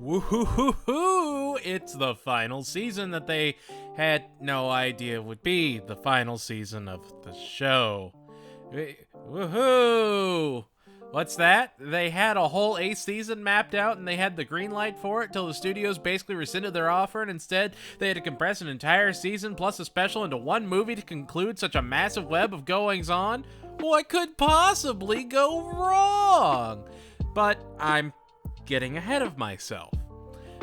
Woohoo! It's the final season that they had no idea would be the final season of the show. Woohoo! What's that? They had a whole 8th season mapped out and they had the green light for it till the studios basically rescinded their offer, and instead they had to compress an entire season plus a special into one movie to conclude such a massive web of goings on? What could possibly go wrong? But I'm getting ahead of myself.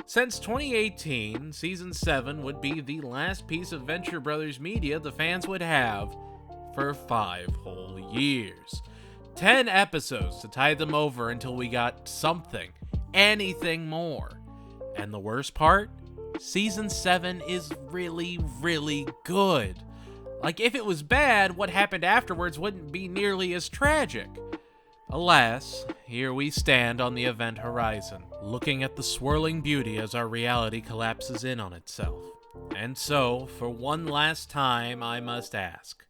Since 2018, Season 7 would be the last piece of Venture Brothers media the fans would have for 5 whole years. 10 episodes to tide them over until we got something, anything more. And the worst part? Season 7 is really, really good. Like, if it was bad, what happened afterwards wouldn't be nearly as tragic. Alas, here we stand on the event horizon, looking at the swirling beauty as our reality collapses in on itself. And so, for one last time, I must ask,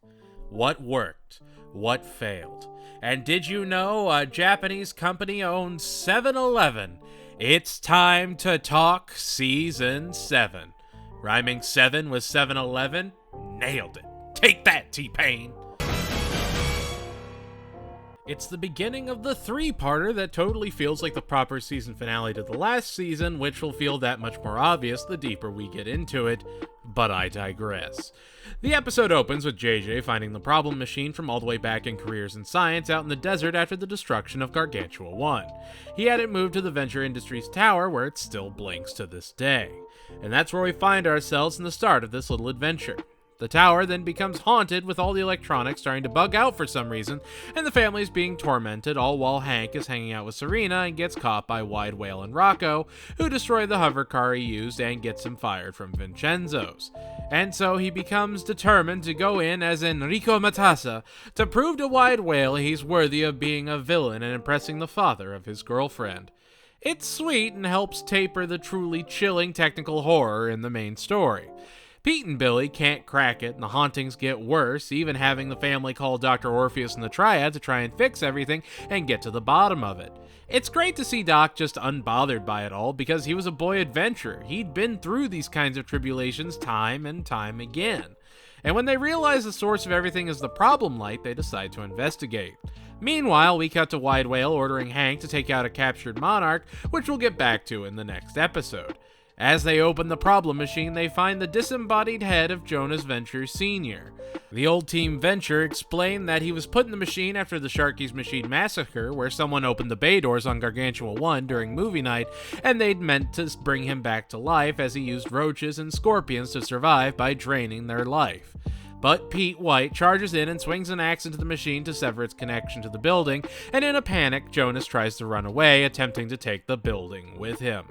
what worked? What failed? And did you know a Japanese company owns 7-Eleven? It's time to talk Season 7. Rhyming 7 with 7-Eleven? Nailed it. Take that, T-Pain! It's the beginning of the 3-parter that totally feels like the proper season finale to the last season, which will feel that much more obvious the deeper we get into it, but I digress. The episode opens with JJ finding the problem machine from all the way back in Careers in Science out in the desert after the destruction of Gargantua 1. He had it moved to the Venture Industries Tower, where it still blinks to this day. And that's where we find ourselves in the start of this little adventure. The tower then becomes haunted with all the electronics starting to bug out for some reason, and the family's being tormented, all while Hank is hanging out with Serena and gets caught by Wide Whale and Rocco, who destroy the hover car he used and gets him fired from Vincenzo's. And so he becomes determined to go in as Enrico Matassa to prove to Wide Whale he's worthy of being a villain and impressing the father of his girlfriend. It's sweet and helps taper the truly chilling technical horror in the main story. Pete and Billy can't crack it, and the hauntings get worse, even having the family call Dr. Orpheus and the Triad to try and fix everything and get to the bottom of it. It's great to see Doc just unbothered by it all, because he was a boy adventurer. He'd been through these kinds of tribulations time and time again. And when they realize the source of everything is the problem light, they decide to investigate. Meanwhile, we cut to Wide Whale ordering Hank to take out a captured Monarch, which we'll get back to in the next episode. As they open the problem machine, they find the disembodied head of Jonas Venture Sr. The old team Venture explained that he was put in the machine after the Sharky's Machine massacre, where someone opened the bay doors on Gargantua 1 during movie night, and they'd meant to bring him back to life as he used roaches and scorpions to survive by draining their life. But Pete White charges in and swings an axe into the machine to sever its connection to the building, and in a panic, Jonas tries to run away, attempting to take the building with him.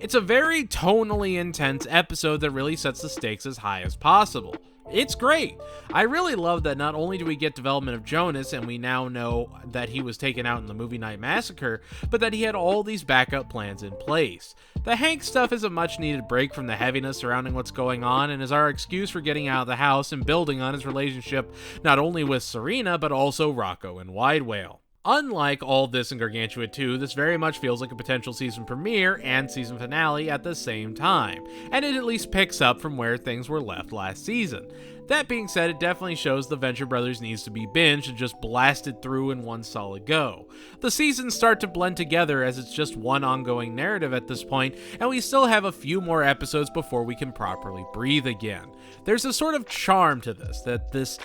It's a very tonally intense episode that really sets the stakes as high as possible. It's great. I really love that not only do we get development of Jonas, and we now know that he was taken out in the movie night massacre, but that he had all these backup plans in place. The Hank stuff is a much needed break from the heaviness surrounding what's going on, and is our excuse for getting out of the house and building on his relationship not only with Serena, but also Rocco and Wide Whale. Unlike all this in Gargantua 2, this very much feels like a potential season premiere and season finale at the same time, and it at least picks up from where things were left last season. That being said, it definitely shows the Venture Brothers needs to be binged and just blasted through in one solid go. The seasons start to blend together as it's just one ongoing narrative at this point, and we still have a few more episodes before we can properly breathe again. There's a sort of charm to this, that this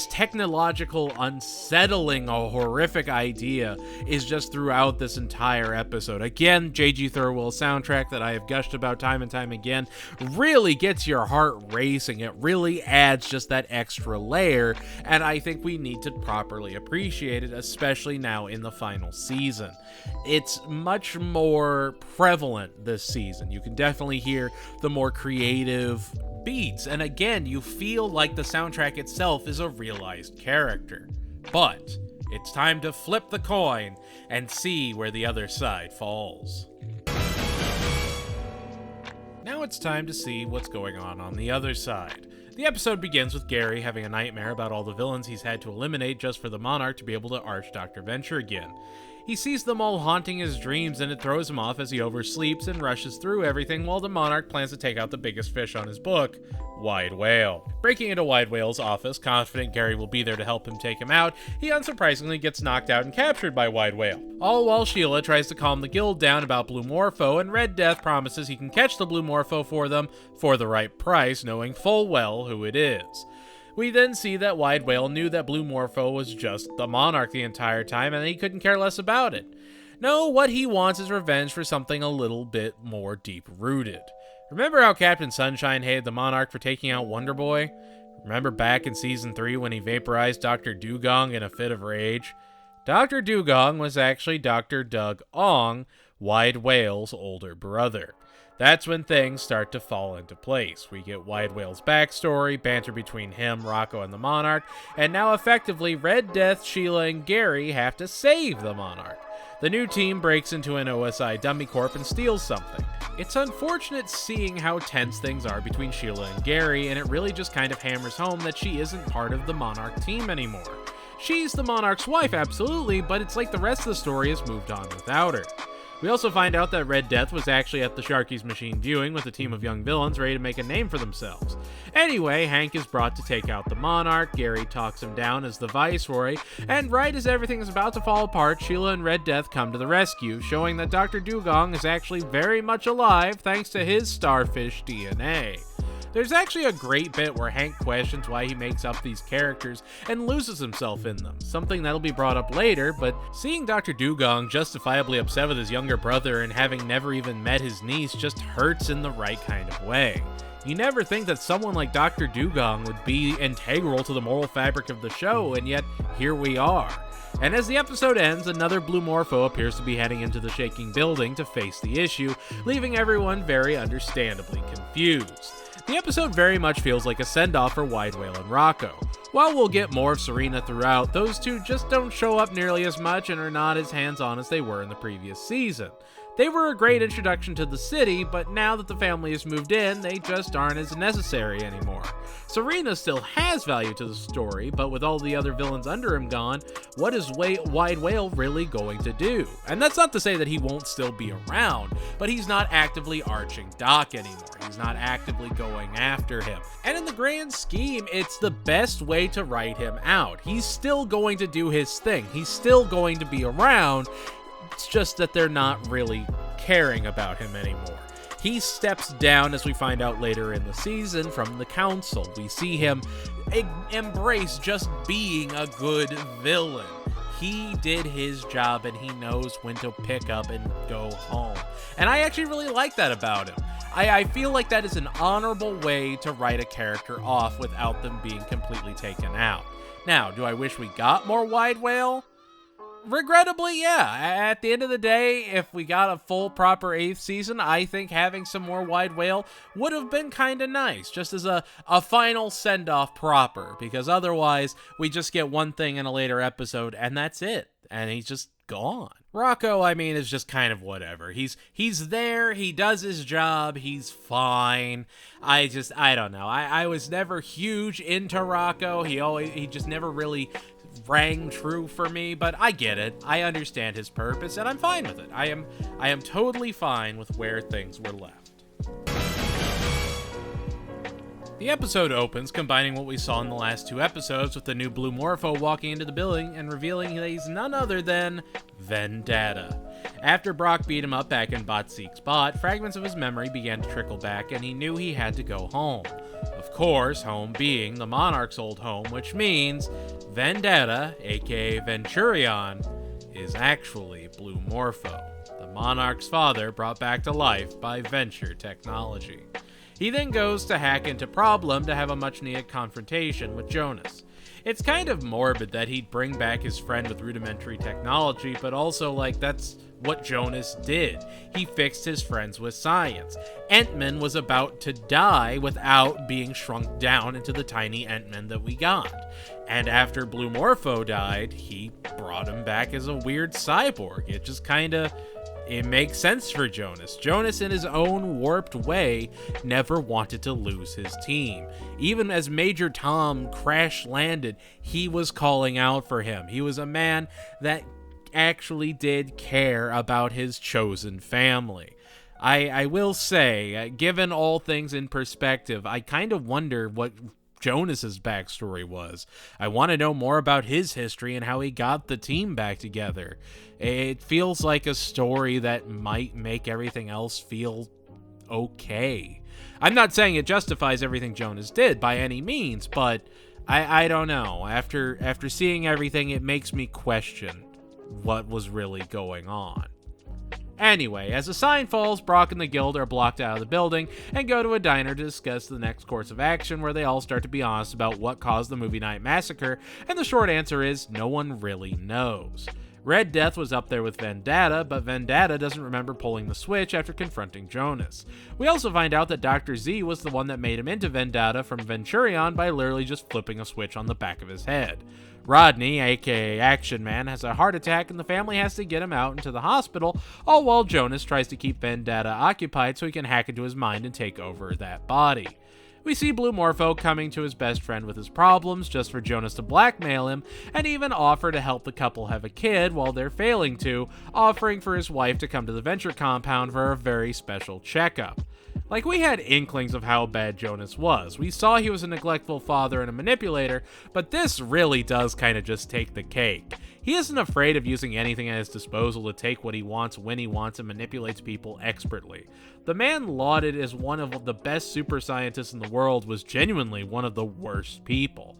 technological, unsettling, horrific idea is just throughout this entire episode. Again, J.G. Thirlwell's soundtrack that I have gushed about time and time again really gets your heart racing. It really adds just that extra layer, and I think we need to properly appreciate it, especially now in the final season. It's much more prevalent this season. You can definitely hear the more creative beats, and again, you feel like the soundtrack itself is a realized character. But it's time to flip the coin and see where the other side falls. Now it's time to see what's going on the other side. The episode begins with Gary having a nightmare about all the villains he's had to eliminate just for the Monarch to be able to arch Dr. Venture again. He sees them all haunting his dreams, and it throws him off as he oversleeps and rushes through everything while the Monarch plans to take out the biggest fish on his book, Wide Whale. Breaking into Wide Whale's office, confident Gary will be there to help him take him out, he unsurprisingly gets knocked out and captured by Wide Whale. All while Sheila tries to calm the guild down about Blue Morpho, and Red Death promises he can catch the Blue Morpho for them for the right price, knowing full well who it is. We then see that Wide Whale knew that Blue Morpho was just the Monarch the entire time, and he couldn't care less about it. No, what he wants is revenge for something a little bit more deep-rooted. Remember how Captain Sunshine hated the Monarch for taking out Wonder Boy? Remember back in Season 3 when he vaporized Dr. Dugong in a fit of rage? Dr. Dugong was actually Dr. Doug Ong, Wide Whale's older brother. That's when things start to fall into place. We get Wide Whale's backstory, banter between him, Rocco, and the Monarch, and now effectively Red Death, Sheila, and Gary have to save the Monarch. The new team breaks into an OSI dummy corp and steals something. It's unfortunate seeing how tense things are between Sheila and Gary, and it really just kind of hammers home that she isn't part of the Monarch team anymore. She's the Monarch's wife, absolutely, but it's like the rest of the story has moved on without her. We also find out that Red Death was actually at the Sharky's Machine viewing with a team of young villains ready to make a name for themselves. Anyway, Hank is brought to take out the Monarch, Gary talks him down as the Viceroy, and right as everything is about to fall apart, Sheila and Red Death come to the rescue, showing that Dr. Dugong is actually very much alive thanks to his starfish DNA. There's actually a great bit where Hank questions why he makes up these characters and loses himself in them, something that'll be brought up later, but seeing Dr. Dugong justifiably upset with his younger brother and having never even met his niece just hurts in the right kind of way. You never think that someone like Dr. Dugong would be integral to the moral fabric of the show, and yet here we are. And as the episode ends, another Blue Morpho appears to be heading into the shaking building to face the issue, leaving everyone very understandably confused. The episode very much feels like a send-off for Wide Whale and Rocco. While we'll get more of Serena throughout, those two just don't show up nearly as much and are not as hands-on as they were in the previous season. They were a great introduction to the city, but now that the family has moved in, they just aren't as necessary anymore. Serena still has value to the story, but with all the other villains under him gone, what is Wide Whale really going to do? And that's not to say that he won't still be around, but he's not actively arching Doc anymore. He's not actively going after him. And in the grand scheme, it's the best way to write him out. He's still going to do his thing. He's still going to be around. It's just that they're not really caring about him anymore. He steps down, as we find out later in the season, from the council. We see him embrace just being a good villain. He did his job and he knows when to pick up and go home. And I actually really like that about him. I feel like that is an honorable way to write a character off without them being completely taken out. Now, do I wish we got more Wide Whale? Regrettably, yeah. At the end of the day, if we got a full, proper 8th season, I think having some more Wide Whale would have been kind of nice, just as a final send-off proper, because otherwise, we just get one thing in a later episode, and that's it. And he's just gone. Rocco, I mean, is just kind of whatever. He's there, he does his job, he's fine. I don't know. I was never huge into Rocco. He just never really rang true for me, but I get it. I understand his purpose, and I'm fine with it. I am totally fine with where things were left. The episode opens combining what we saw in the last 2 episodes with the new Blue Morpho walking into the building and revealing that he's none other than Vendetta. After Brock beat him up back in Bot Seek's Bot, fragments of his memory began to trickle back and he knew he had to go home. Of course, home being the Monarch's old home, which means Vendetta, aka Venturion, is actually Blue Morpho, the Monarch's father brought back to life by Venture technology. He then goes to hack into Problem to have a much-needed confrontation with Jonas. It's kind of morbid that he'd bring back his friend with rudimentary technology, but also, like, that's what Jonas did. He fixed his friends with science. Entman was about to die without being shrunk down into the tiny Entman that we got. And after Blue Morpho died, he brought him back as a weird cyborg. It makes sense for Jonas. Jonas, in his own warped way, never wanted to lose his team. Even as Major Tom crash landed, he was calling out for him. He was a man that actually did care about his chosen family. I will say, given all things in perspective, I kind of wonder what Jonas's backstory was. I want to know more about his history and how he got the team back together. It feels like a story that might make everything else feel okay. I'm not saying it justifies everything Jonas did by any means, but I don't know. After seeing everything, it makes me question what was really going on. Anyway, as the sign falls, Brock and the guild are blocked out of the building and go to a diner to discuss the next course of action, where they all start to be honest about what caused the movie night massacre, and the short answer is no one really knows. Red Death was up there with Vendetta, but Vendetta doesn't remember pulling the switch after confronting Jonas. We also find out that Dr. Z was the one that made him into Vendetta from Venturion by literally just flipping a switch on the back of his head. Rodney, aka Action Man, has a heart attack and the family has to get him out into the hospital, all while Jonas tries to keep Vendetta occupied so he can hack into his mind and take over that body. We see Blue Morpho coming to his best friend with his problems just for Jonas to blackmail him, and even offer to help the couple have a kid while they're failing to, offering for his wife to come to the Venture compound for a very special checkup. Like, we had inklings of how bad Jonas was. We saw he was a neglectful father and a manipulator, but this really does kind of just take the cake. He isn't afraid of using anything at his disposal to take what he wants when he wants and manipulates people expertly. The man lauded as one of the best super scientists in the world was genuinely one of the worst people.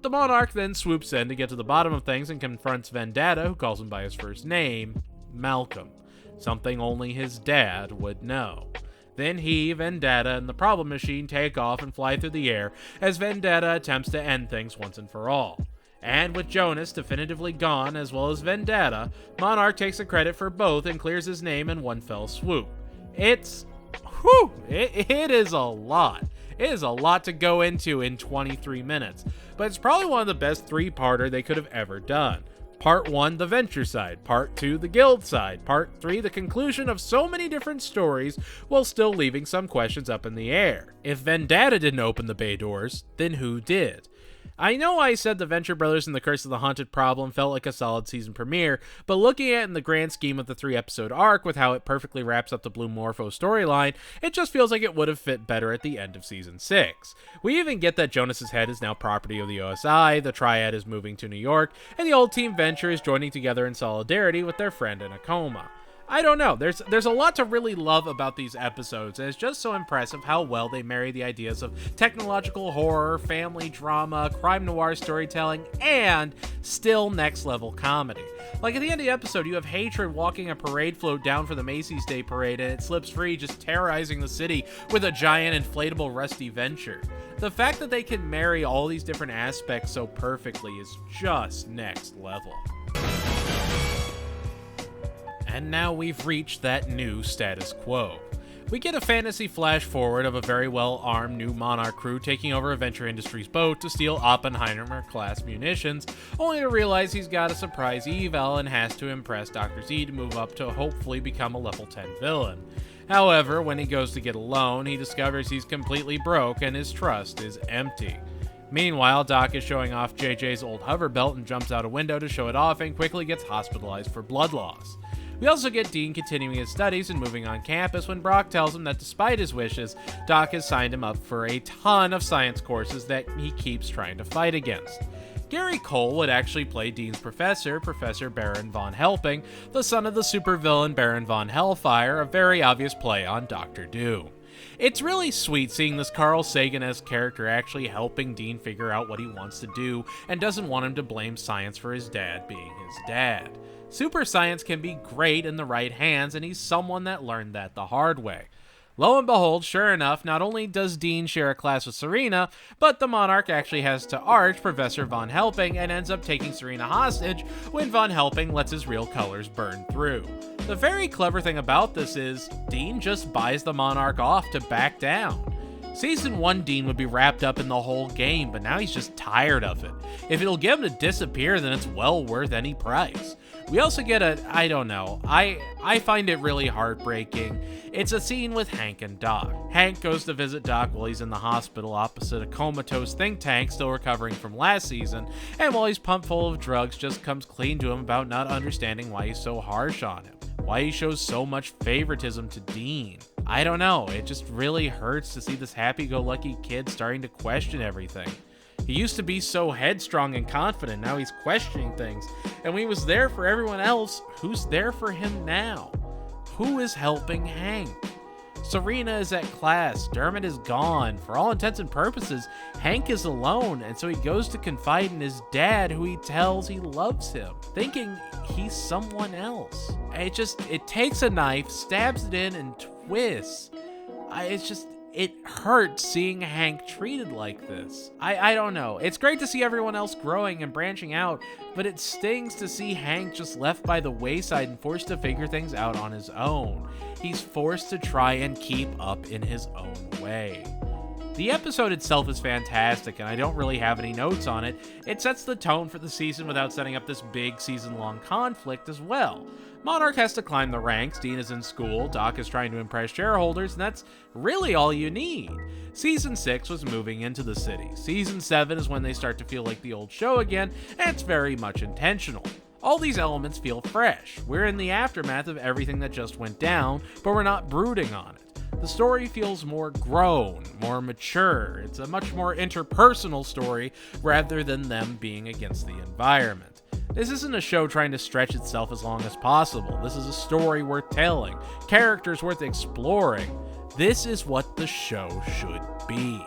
The Monarch then swoops in to get to the bottom of things and confronts Vendetta, who calls him by his first name, Malcolm, something only his dad would know. Then he, Vendetta, and the Problem Machine take off and fly through the air as Vendetta attempts to end things once and for all. And with Jonas definitively gone, as well as Vendetta, Monarch takes the credit for both and clears his name in one fell swoop. It is a lot. It is a lot to go into in 23 minutes, but it's probably one of the best three-parter they could have ever done. Part 1, the Venture side. Part 2, the Guild side. Part 3, the conclusion of so many different stories, while still leaving some questions up in the air. If Vendetta didn't open the bay doors, then who did? I know I said the Venture Brothers and the Curse of the Haunted Problem felt like a solid season premiere, but looking at it in the grand scheme of the 3-episode arc with how it perfectly wraps up the Blue Morpho storyline, it just feels like it would have fit better at the end of season 6. We even get that Jonas's head is now property of the OSI, the Triad is moving to New York, and the old Team Venture is joining together in solidarity with their friend in a coma. I don't know, there's a lot to really love about these episodes, and it's just so impressive how well they marry the ideas of technological horror, family drama, crime noir storytelling, and still next level comedy. Like at the end of the episode, you have Hatred walking a parade float down for the Macy's Day Parade, and it slips free, just terrorizing the city with a giant inflatable rusty Venture. The fact that they can marry all these different aspects so perfectly is just next level. And now we've reached that new status quo. We get a fantasy flash forward of a very well-armed new Monarch crew taking over a Venture Industries boat to steal Oppenheimer-class munitions, only to realize he's got a surprise eval and has to impress Dr. Z to move up to hopefully become a level 10 villain. However, when he goes to get a loan, he discovers he's completely broke and his trust is empty. Meanwhile, Doc is showing off JJ's old hover belt and jumps out a window to show it off and quickly gets hospitalized for blood loss. We also get Dean continuing his studies and moving on campus when Brock tells him that despite his wishes, Doc has signed him up for a ton of science courses that he keeps trying to fight against. Gary Cole would actually play Dean's professor, Professor Baron von Helping, the son of the supervillain Baron von Hellfire, a very obvious play on Doctor Doom. It's really sweet seeing this Carl Sagan-esque character actually helping Dean figure out what he wants to do and doesn't want him to blame science for his dad being his dad. Super science can be great in the right hands, and he's someone that learned that the hard way. Lo and behold, sure enough, not only does Dean share a class with Serena, but the Monarch actually has to arch Professor Von Helping and ends up taking Serena hostage when Von Helping lets his real colors burn through. The very clever thing about this is, Dean just buys the Monarch off to back down. Season 1 Dean would be wrapped up in the whole game, but now he's just tired of it. If it'll get him to disappear, then it's well worth any price. We also get I don't know, I find it really heartbreaking. It's a scene with Hank and Doc. Hank goes to visit Doc while he's in the hospital opposite a comatose think tank still recovering from last season, and while he's pumped full of drugs, just comes clean to him about not understanding why he's so harsh on him, why he shows so much favoritism to Dean. I don't know, it just really hurts to see this happy-go-lucky kid starting to question everything. He used to be so headstrong and confident, now he's questioning things. And when he was there for everyone else, who's there for him now? Who is helping Hank? Serena is at class, Dermot is gone. For all intents and purposes, Hank is alone, and so he goes to confide in his dad, who he tells he loves him, thinking he's someone else. It takes a knife, stabs it in, and twists. It hurts seeing Hank treated like this. I don't know. It's great to see everyone else growing and branching out, but it stings to see Hank just left by the wayside and forced to figure things out on his own. He's forced to try and keep up in his own way. The episode itself is fantastic, and I don't really have any notes on it. It sets the tone for the season without setting up this big season-long conflict as well. Monarch has to climb the ranks, Dean is in school, Doc is trying to impress shareholders, and that's really all you need. Season 6 was moving into the city. Season 7 is when they start to feel like the old show again, and it's very much intentional. All these elements feel fresh. We're in the aftermath of everything that just went down, but we're not brooding on it. The story feels more grown, more mature. It's a much more interpersonal story rather than them being against the environment. This isn't a show trying to stretch itself as long as possible. This is a story worth telling, characters worth exploring. This is what the show should be.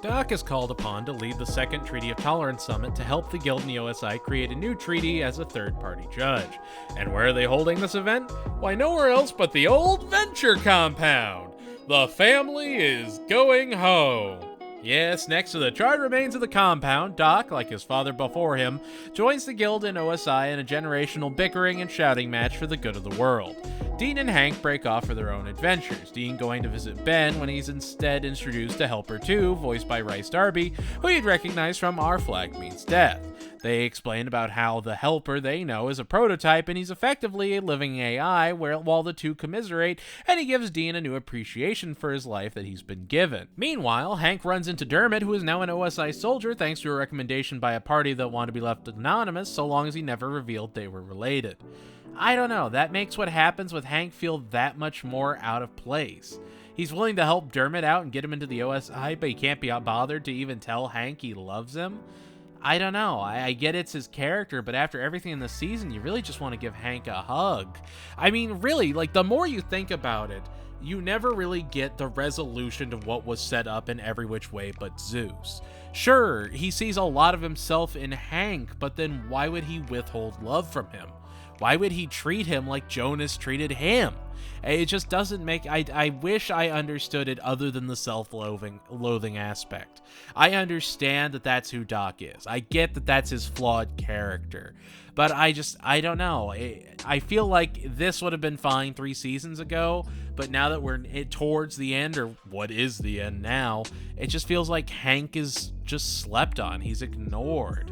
Doc is called upon to lead the Second Treaty of Tolerance Summit to help the Guild and the OSI create a new treaty as a third-party judge. And where are they holding this event? Why, nowhere else but the old Venture compound. The family is going home. Yes, next to the charred remains of the compound, Doc, like his father before him, joins the Guild and OSI in a generational bickering and shouting match for the good of the world. Dean and Hank break off for their own adventures, Dean going to visit Ben when he's instead introduced to Helper 2, voiced by Rice Darby, who you'd recognize from Our Flag Means Death. They explain about how the Helper they know is a prototype and he's effectively a living AI, while the two commiserate, and he gives Dean a new appreciation for his life that he's been given. Meanwhile, Hank runs into Dermot, who is now an OSI soldier thanks to a recommendation by a party that wanted to be left anonymous so long as he never revealed they were related. I don't know, that makes what happens with Hank feel that much more out of place. He's willing to help Dermot out and get him into the OSI, but he can't be bothered to even tell Hank he loves him. I don't know, I get it's his character, but after everything in the season, you really just want to give Hank a hug. I mean, really, like, the more you think about it, you never really get the resolution to what was set up in Every Which Way But Zeus. Sure, he sees a lot of himself in Hank, but then why would he withhold love from him? Why would he treat him like Jonas treated him? It just doesn't make... I wish I understood it other than the self-loathing aspect. I understand that that's who Doc is. I get that that's his flawed character. But I don't know. I feel like this would have been fine 3 seasons ago, but now that we're towards the end, or what is the end now, it just feels like Hank is just slept on. He's ignored.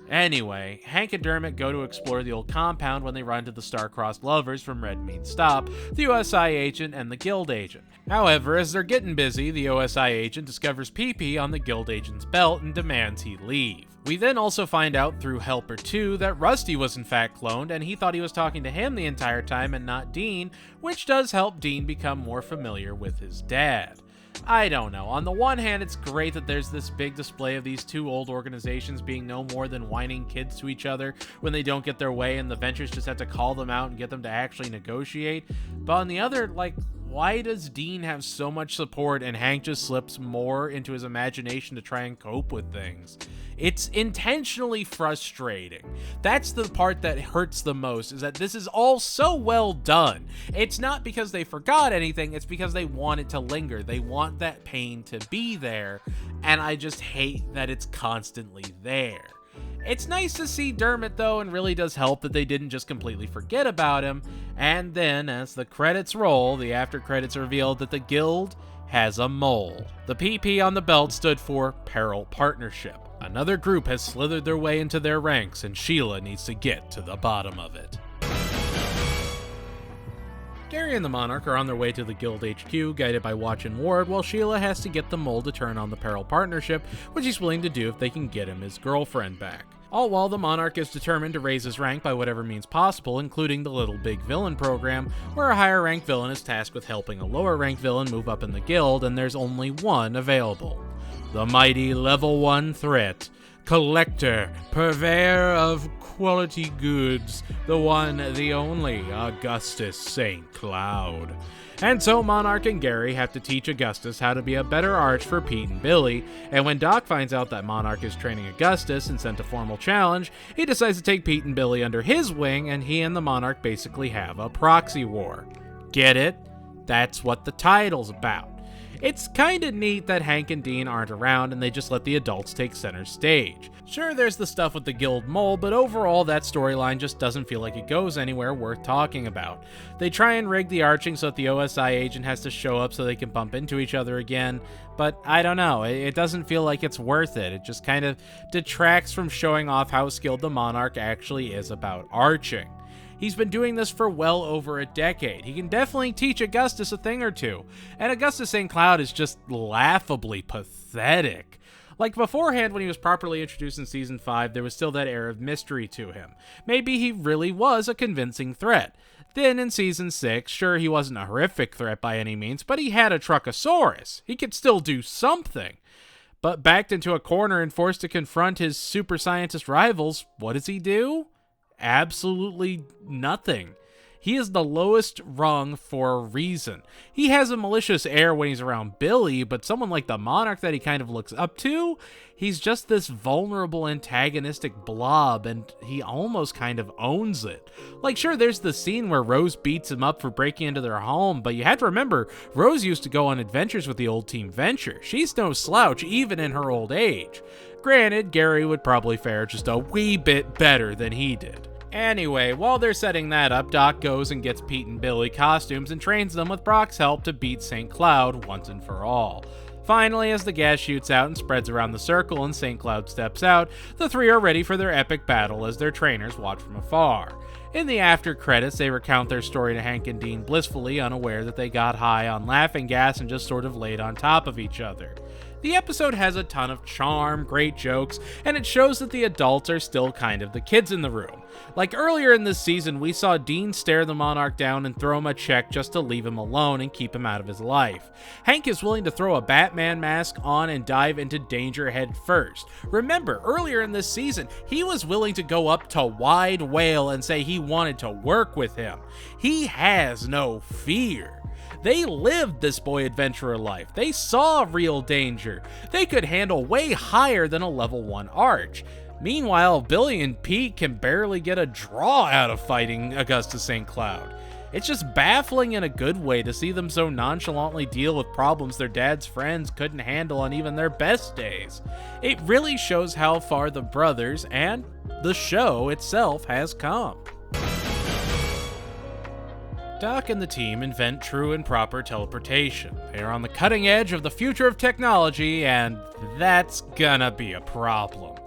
Anyway, Hank and Dermot go to explore the old compound when they run into the star-crossed lovers from Red Means Stop, the OSI agent and the Guild agent. However, as they're getting busy, the OSI agent discovers pee-pee on the Guild agent's belt and demands he leave. We then also find out through Helper 2 that Rusty was in fact cloned, and he thought he was talking to him the entire time and not Dean, which does help Dean become more familiar with his dad. I don't know. On the one hand, it's great that there's this big display of these two old organizations being no more than whining kids to each other when they don't get their way, and the Ventures just have to call them out and get them to actually negotiate. But on the other, like, why does Dean have so much support and Hank just slips more into his imagination to try and cope with things? It's intentionally frustrating. That's the part that hurts the most, is that this is all so well done. It's not because they forgot anything, it's because they want it to linger. They want that pain to be there, and I just hate that it's constantly there. It's nice to see Dermot though, and really does help that they didn't just completely forget about him. And then, as the credits roll, the after credits revealed that the guild has a mole. The PP on the belt stood for Peril Partnership. Another group has slithered their way into their ranks, and Sheila needs to get to the bottom of it. Gary and the Monarch are on their way to the Guild HQ, guided by Watch and Ward, while Sheila has to get the mole to turn on the Peril Partnership, which he's willing to do if they can get him his girlfriend back. All while the Monarch is determined to raise his rank by whatever means possible, including the Little Big Villain program, where a higher ranked villain is tasked with helping a lower ranked villain move up in the guild, and there's only one available. The mighty level 1 threat, collector, purveyor of quality goods, the one, the only, Augustus St. Cloud. And so Monarch and Gary have to teach Augustus how to be a better arch for Pete and Billy, and when Doc finds out that Monarch is training Augustus and sent a formal challenge, he decides to take Pete and Billy under his wing, and he and the Monarch basically have a proxy war. Get it? That's what the title's about. It's kinda neat that Hank and Dean aren't around and they just let the adults take center stage. Sure, there's the stuff with the guild mole, but overall that storyline just doesn't feel like it goes anywhere worth talking about. They try and rig the arching so that the OSI agent has to show up so they can bump into each other again, but I don't know, it doesn't feel like it's worth it. It just kind of detracts from showing off how skilled the Monarch actually is about arching. He's been doing this for well over a decade. He can definitely teach Augustus a thing or two. And Augustus St. Cloud is just laughably pathetic. Like beforehand, when he was properly introduced in Season 5, there was still that air of mystery to him. Maybe he really was a convincing threat. Then in Season 6, sure, he wasn't a horrific threat by any means, but he had a Truckosaurus. He could still do something. But backed into a corner and forced to confront his super scientist rivals, what does he do? Absolutely nothing. He is the lowest rung for a reason. He has a malicious air when he's around Billy, but someone like the Monarch that he kind of looks up to, he's just this vulnerable antagonistic blob, and he almost kind of owns it. Like, sure, there's the scene where Rose beats him up for breaking into their home, but you have to remember, Rose used to go on adventures with the old Team Venture. She's no slouch, even in her old age. Granted, Gary would probably fare just a wee bit better than he did. Anyway, while they're setting that up, Doc goes and gets Pete and Billy costumes and trains them with Brock's help to beat St. Cloud once and for all. Finally, as the gas shoots out and spreads around the circle and St. Cloud steps out, the three are ready for their epic battle as their trainers watch from afar. In the after credits, they recount their story to Hank and Dean blissfully unaware that they got high on laughing gas and just sort of laid on top of each other. The episode has a ton of charm, great jokes, and it shows that the adults are still kind of the kids in the room. Like earlier in this season, we saw Dean stare the Monarch down and throw him a check just to leave him alone and keep him out of his life. Hank is willing to throw a Batman mask on and dive into danger head first. Remember, earlier in this season, he was willing to go up to Wide Whale and say he wanted to work with him. He has no fear. They lived this boy adventurer life. They saw real danger. They could handle way higher than a level 1 arch. Meanwhile, Billy and Pete can barely get a draw out of fighting Augustus St. Cloud. It's just baffling in a good way to see them so nonchalantly deal with problems their dad's friends couldn't handle on even their best days. It really shows how far the brothers and the show itself has come. Doc and the team invent true and proper teleportation. They are on the cutting edge of the future of technology, and that's gonna be a problem.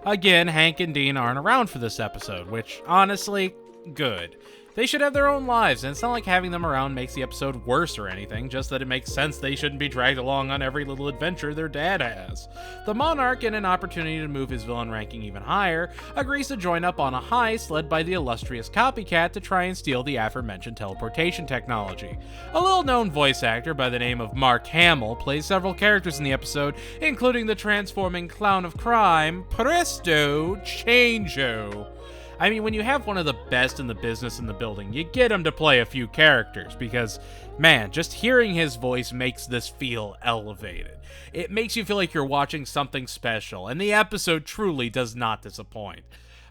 Again, Hank and Dean aren't around for this episode, which, honestly, good. They should have their own lives, and it's not like having them around makes the episode worse or anything, just that it makes sense they shouldn't be dragged along on every little adventure their dad has. The Monarch, in an opportunity to move his villain ranking even higher, agrees to join up on a heist led by the illustrious Copycat to try and steal the aforementioned teleportation technology. A little-known voice actor by the name of Mark Hamill plays several characters in the episode, including the transforming clown of crime, Presto Changeo. I mean, when you have one of the best in the business in the building, you get him to play a few characters because, man, just hearing his voice makes this feel elevated. It makes you feel like you're watching something special, and the episode truly does not disappoint.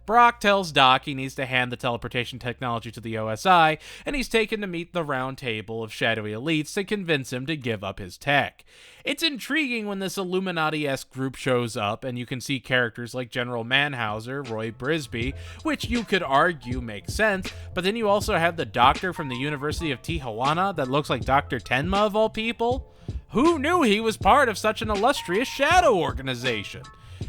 Brock tells Doc he needs to hand the teleportation technology to the OSI, and he's taken to meet the round table of shadowy elites to convince him to give up his tech. It's intriguing when this Illuminati-esque group shows up, and you can see characters like General Manhauser, Roy Brisby, which you could argue makes sense, but then you also have the doctor from the University of Tijuana that looks like Dr. Tenma of all people. Who knew he was part of such an illustrious shadow organization?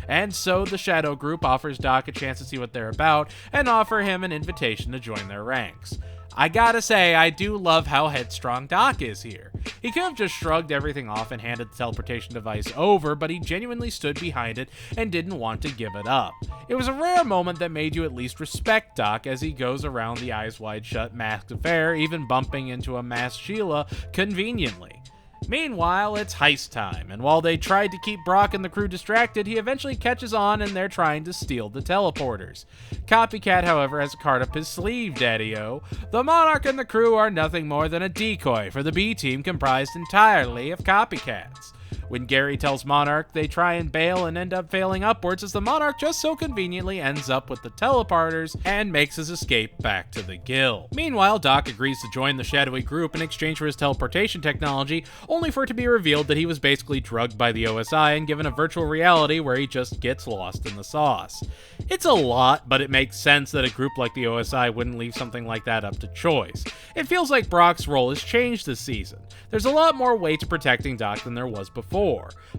And so the Shadow Group offers Doc a chance to see what they're about and offer him an invitation to join their ranks. I gotta say, I do love how headstrong Doc is here. He could have just shrugged everything off and handed the teleportation device over, but he genuinely stood behind it and didn't want to give it up. It was a rare moment that made you at least respect Doc as he goes around the eyes wide shut masked affair, even bumping into a masked Sheila conveniently. Meanwhile, it's heist time, and while they tried to keep Brock and the crew distracted, he eventually catches on and they're trying to steal the teleporters. Copycat, however, has a card up his sleeve, daddy-o. The Monarch and the crew are nothing more than a decoy for the B-team comprised entirely of copycats. When Gary tells Monarch, they try and bail and end up failing upwards as the Monarch just so conveniently ends up with the teleporters and makes his escape back to the Guild. Meanwhile, Doc agrees to join the shadowy group in exchange for his teleportation technology, only for it to be revealed that he was basically drugged by the OSI and given a virtual reality where he just gets lost in the sauce. It's a lot, but it makes sense that a group like the OSI wouldn't leave something like that up to choice. It feels like Brock's role has changed this season. There's a lot more weight to protecting Doc than there was before.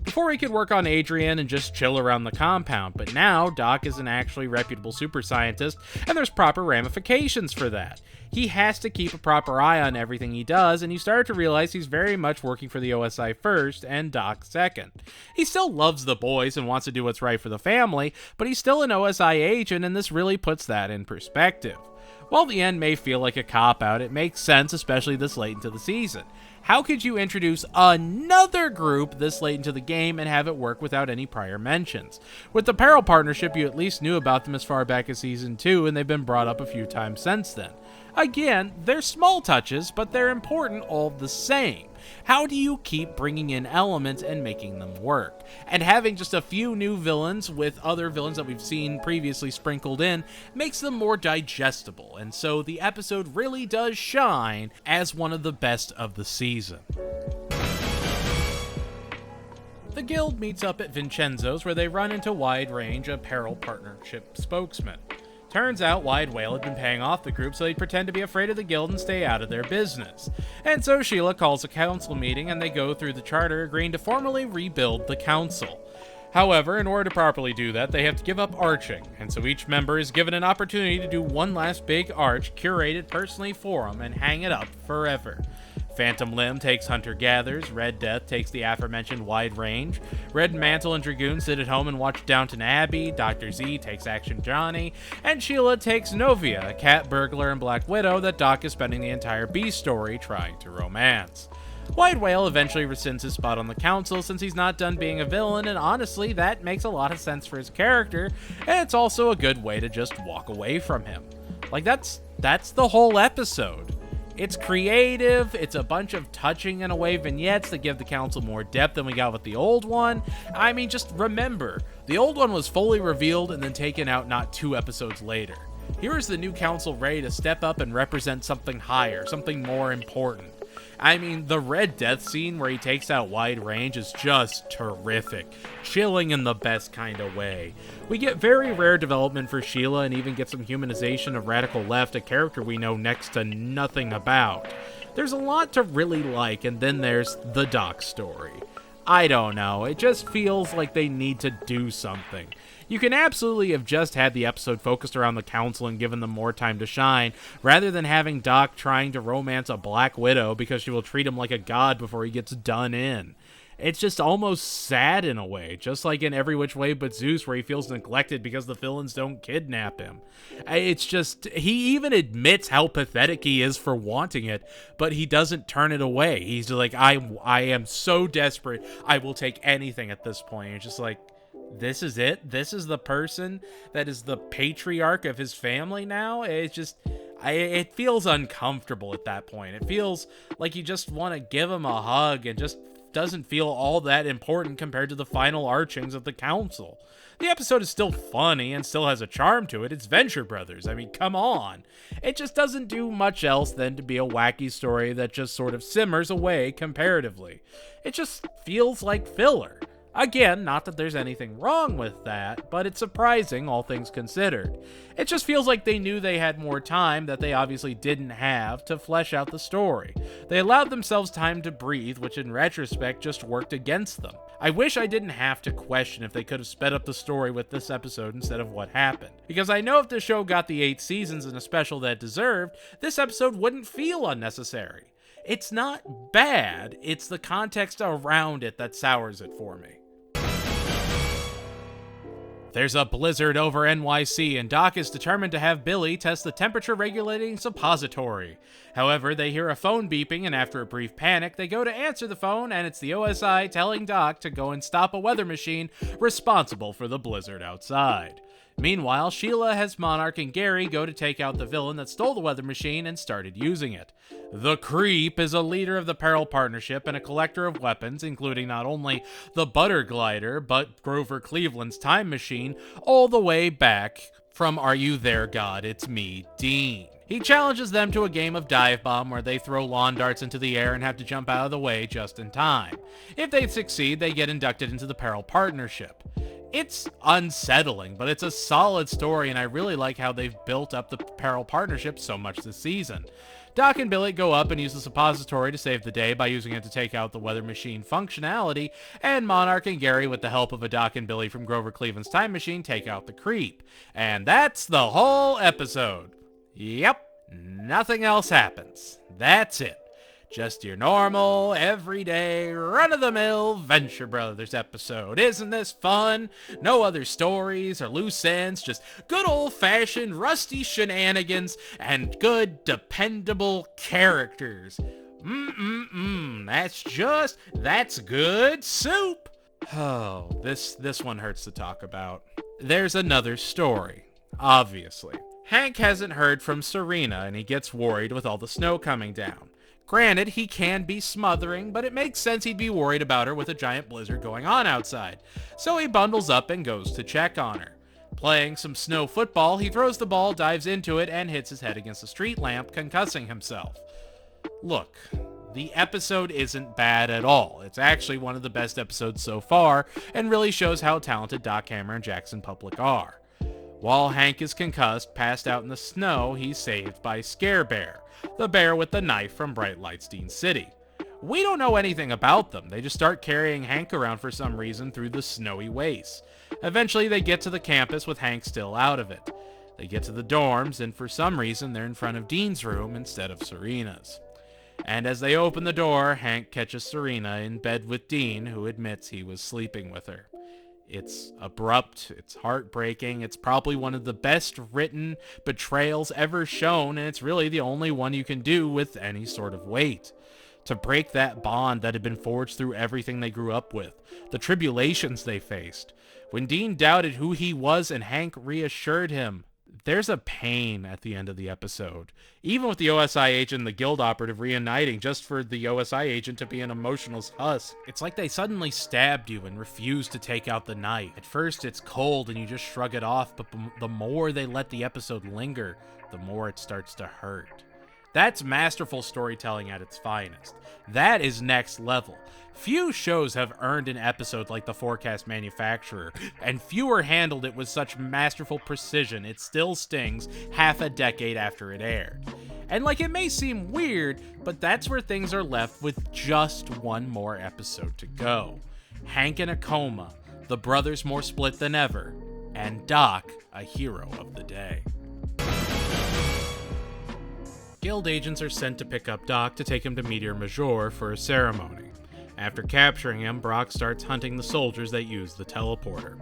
Before he could work on Adrian and just chill around the compound, but now Doc is an actually reputable super scientist, and there's proper ramifications for that. He has to keep a proper eye on everything he does, and you start to realize he's very much working for the OSI first and Doc second. He still loves the boys and wants to do what's right for the family, but he's still an OSI agent, and this really puts that in perspective. While the end may feel like a cop-out, it makes sense, especially this late into the season. How could you introduce another group this late into the game and have it work without any prior mentions? With the Peril Partnership, you at least knew about them as far back as Season 2, and they've been brought up a few times since then. Again, they're small touches, but they're important all the same. How do you keep bringing in elements and making them work? And having just a few new villains with other villains that we've seen previously sprinkled in makes them more digestible, and so the episode really does shine as one of the best of the season. The Guild meets up at Vincenzo's where they run into Wide Range, a Peril Partnership spokesman. Turns out Wide Whale had been paying off the group so they'd pretend to be afraid of the Guild and stay out of their business. And so Sheila calls a council meeting and they go through the charter agreeing to formally rebuild the council. However, in order to properly do that, they have to give up arching, and so each member is given an opportunity to do one last big arch curated personally for them and hang it up forever. Phantom Limb takes Hunter Gathers, Red Death takes the aforementioned Wide Range, Red Mantle and Dragoon sit at home and watch Downton Abbey, Dr. Z takes Action Johnny, and Sheila takes Novia, a cat burglar and Black Widow that Doc is spending the entire B story trying to romance. Wide Whale eventually rescinds his spot on the council since he's not done being a villain, and honestly, that makes a lot of sense for his character, and it's also a good way to just walk away from him. Like, that's the whole episode. It's creative, it's a bunch of touching in a way vignettes that give the council more depth than we got with the old one. I mean, just remember, the old one was fully revealed and then taken out not 2 episodes later. Here is the new council ready to step up and represent something higher, something more important. I mean, the Red Death scene where he takes out Wide Range is just terrific, chilling in the best kind of way. We get very rare development for Sheila and even get some humanization of Radical Left, a character we know next to nothing about. There's a lot to really like, and then there's the Doc story. I don't know, it just feels like they need to do something. You can absolutely have just had the episode focused around the council and given them more time to shine, rather than having Doc trying to romance a Black Widow because she will treat him like a god before he gets done in. It's just almost sad in a way, just like in Every Which Way But Zeus, where he feels neglected because the villains don't kidnap him. It's just, he even admits how pathetic he is for wanting it, but he doesn't turn it away. He's just like, I am so desperate, I will take anything at this point. It's just like, this is it? This is the person that is the patriarch of his family now? It's just, it feels uncomfortable at that point. It feels like you just want to give him a hug and just doesn't feel all that important compared to the final archings of the council. The episode is still funny and still has a charm to it. It's Venture Brothers. I mean, come on. It just doesn't do much else than to be a wacky story that just sort of simmers away comparatively. It just feels like filler. Again, not that there's anything wrong with that, but it's surprising, all things considered. It just feels like they knew they had more time that they obviously didn't have to flesh out the story. They allowed themselves time to breathe, which in retrospect just worked against them. I wish I didn't have to question if they could have sped up the story with this episode instead of what happened. Because I know if the show got the 8 seasons and a special that it deserved, this episode wouldn't feel unnecessary. It's not bad, it's the context around it that sours it for me. There's a blizzard over NYC, and Doc is determined to have Billy test the temperature-regulating suppository. However, they hear a phone beeping, and after a brief panic, they go to answer the phone, and it's the OSI telling Doc to go and stop a weather machine responsible for the blizzard outside. Meanwhile, Sheila has Monarch and Gary go to take out the villain that stole the weather machine and started using it. The Creep is a leader of the Peril Partnership and a collector of weapons, including not only the Butter Glider, but Grover Cleveland's time machine, all the way back from Are You There, God? It's Me, Dean. He challenges them to a game of dive bomb where they throw lawn darts into the air and have to jump out of the way just in time. If they succeed, they get inducted into the Peril Partnership. It's unsettling, but it's a solid story, and I really like how they've built up the Peril Partnership so much this season. Doc and Billy go up and use the suppository to save the day by using it to take out the weather machine functionality, and Monarch and Gary, with the help of a Doc and Billy from Grover Cleveland's time machine, take out the Creep. And that's the whole episode. Yep, nothing else happens. That's it. Just your normal, everyday, run-of-the-mill Venture Brothers episode. Isn't this fun? No other stories or loose ends, just good old-fashioned rusty shenanigans and good, dependable characters. That's good soup. Oh, this one hurts to talk about. There's another story, obviously. Hank hasn't heard from Serena, and he gets worried with all the snow coming down. Granted, he can be smothering, but it makes sense he'd be worried about her with a giant blizzard going on outside. So he bundles up and goes to check on her. Playing some snow football, he throws the ball, dives into it, and hits his head against a street lamp, concussing himself. Look, the episode isn't bad at all. It's actually one of the best episodes so far, and really shows how talented Doc Hammer and Jackson Public are. While Hank is concussed, passed out in the snow, he's saved by Scare Bear, the bear with the knife from Bright Lightstein City. We don't know anything about them. They just start carrying Hank around for some reason through the snowy wastes. Eventually, they get to the campus with Hank still out of it. They get to the dorms, and for some reason, they're in front of Dean's room instead of Serena's. And as they open the door, Hank catches Serena in bed with Dean, who admits he was sleeping with her. It's abrupt, it's heartbreaking, it's probably one of the best written betrayals ever shown, and it's really the only one you can do with any sort of weight. To break that bond that had been forged through everything they grew up with, the tribulations they faced. When Dean doubted who he was and Hank reassured him, there's a pain at the end of the episode. Even with the OSI agent and the guild operative reuniting just for the OSI agent to be an emotional husk. It's like they suddenly stabbed you and refused to take out the knife. At first it's cold and you just shrug it off, but the more they let the episode linger, the more it starts to hurt. That's masterful storytelling at its finest. That is next level. Few shows have earned an episode like The Forecast Manufacturer, and fewer handled it with such masterful precision it still stings half a decade after it aired. And like, it may seem weird, but that's where things are left with just one more episode to go. Hank in a coma, the brothers more split than ever, and Doc a hero of the day. Guild agents are sent to pick up Doc to take him to Meteor Major for a ceremony. After capturing him, Brock starts hunting the soldiers that use the teleporter.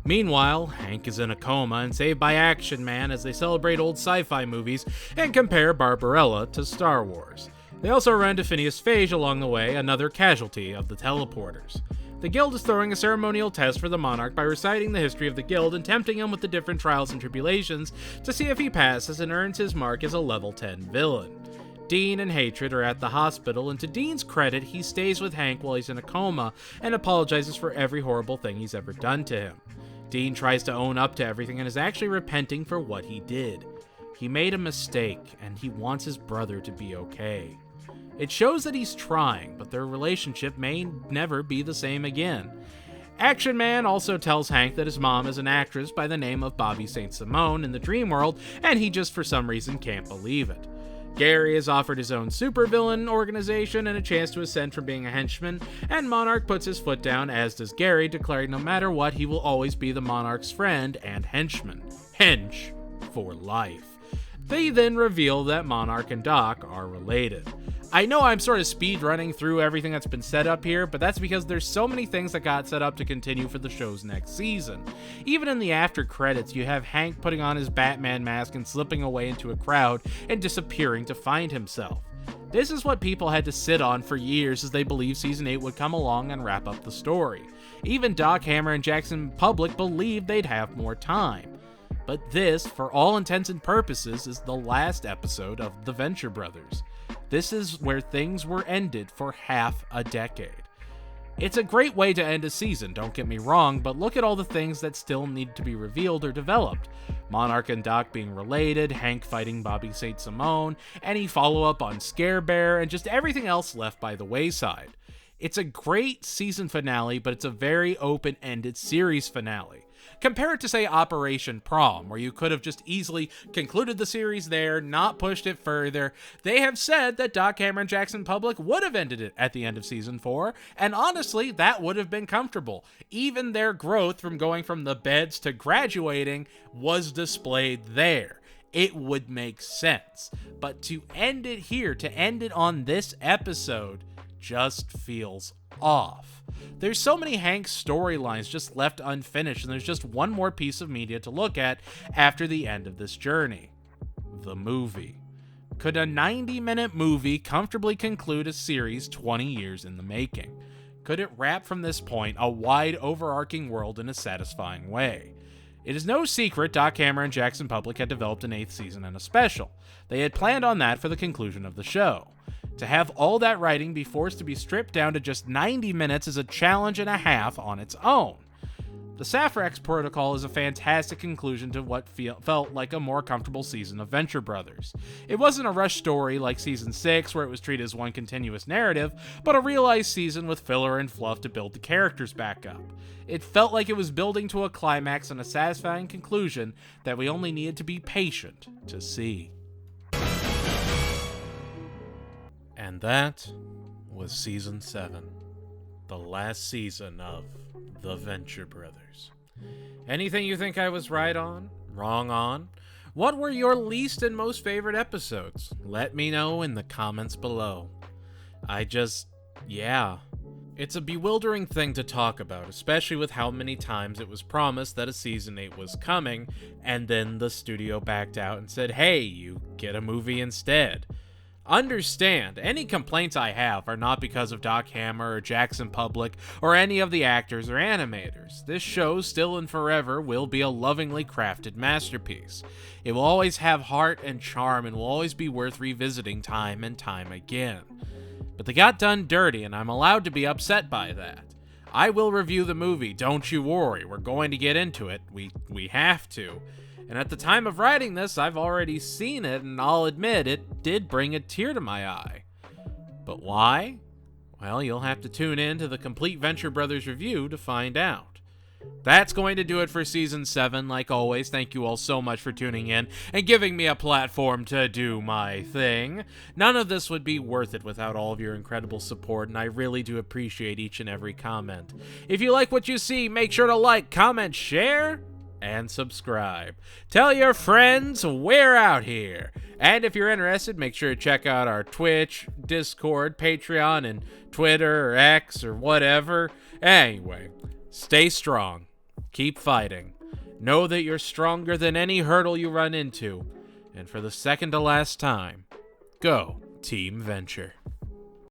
Meanwhile, Hank is in a coma and saved by Action Man as they celebrate old sci-fi movies and compare Barbarella to Star Wars. They also run into Phineas Phage along the way, another casualty of the teleporters. The Guild is throwing a ceremonial test for the Monarch by reciting the history of the Guild and tempting him with the different trials and tribulations to see if he passes and earns his mark as a level 10 villain. Dean and Hatred are at the hospital, and to Dean's credit, he stays with Hank while he's in a coma and apologizes for every horrible thing he's ever done to him. Dean tries to own up to everything and is actually repenting for what he did. He made a mistake, and he wants his brother to be okay. It shows that he's trying, but their relationship may never be the same again. Action Man also tells Hank that his mom is an actress by the name of Bobby St. Simone in the dream world, and he just for some reason can't believe it. Gary is offered his own supervillain organization and a chance to ascend from being a henchman, and Monarch puts his foot down, as does Gary, declaring no matter what, he will always be the Monarch's friend and henchman. Hench for life. They then reveal that Monarch and Doc are related. I know I'm sort of speed running through everything that's been set up here, but that's because there's so many things that got set up to continue for the show's next season. Even in the after credits, you have Hank putting on his Batman mask and slipping away into a crowd and disappearing to find himself. This is what people had to sit on for years as they believed Season 8 would come along and wrap up the story. Even Doc, Hammer, and Jackson Public believed they'd have more time. But this, for all intents and purposes, is the last episode of The Venture Brothers. This is where things were ended for half a decade. It's a great way to end a season, don't get me wrong, but look at all the things that still need to be revealed or developed. Monarch and Doc being related, Hank fighting Bobby St. Simone, any follow-up on Scare Bear, and just everything else left by the wayside. It's a great season finale, but it's a very open-ended series finale. Compare it to, say, Operation Prom, where you could have just easily concluded the series there, not pushed it further. They have said that Doc, Hammer, and Jackson Public would have ended it at the end of Season 4, and honestly, that would have been comfortable. Even their growth from going from the beds to graduating was displayed there. It would make sense. But to end it here, to end it on this episode, just feels off. There's so many Hank storylines just left unfinished, and there's just one more piece of media to look at after the end of this journey. The movie. Could a 90-minute movie comfortably conclude a series 20 years in the making? Could it wrap from this point a wide overarching world in a satisfying way? It is no secret Doc Hammer and Jackson Public had developed an 8th season and a special. They had planned on that for the conclusion of the show. To have all that writing be forced to be stripped down to just 90 minutes is a challenge and a half on its own. The Saphrax Protocol is a fantastic conclusion to what felt like a more comfortable season of Venture Brothers. It wasn't a rushed story like Season 6, where it was treated as one continuous narrative, but a realized season with filler and fluff to build the characters back up. It felt like it was building to a climax and a satisfying conclusion that we only needed to be patient to see. And that was Season 7, the last season of The Venture Brothers. Anything you think I was right on, wrong on? What were your least and most favorite episodes? Let me know in the comments below. It's a bewildering thing to talk about, especially with how many times it was promised that a Season 8 was coming, and then the studio backed out and said, hey, you get a movie instead. Understand, any complaints I have are not because of Doc Hammer or Jackson Public or any of the actors or animators. This show still and forever will be a lovingly crafted masterpiece. It will always have heart and charm and will always be worth revisiting time and time again. But they got done dirty, and I'm allowed to be upset by that. I will review the movie, don't you worry, we're going to get into it, we have to. And at the time of writing this, I've already seen it, and I'll admit it did bring a tear to my eye. But why? Well, you'll have to tune in to the complete Venture Brothers review to find out. That's going to do it for Season 7. Like always, thank you all so much for tuning in and giving me a platform to do my thing. None of this would be worth it without all of your incredible support, and I really do appreciate each and every comment. If you like what you see, make sure to like, comment, share, and subscribe. Tell your friends we're out here. And if you're interested, make sure to check out our Twitch, Discord, Patreon, and Twitter or X or whatever. Anyway, stay strong. Keep fighting. Know that you're stronger than any hurdle you run into. And for the second to last time, go Team Venture.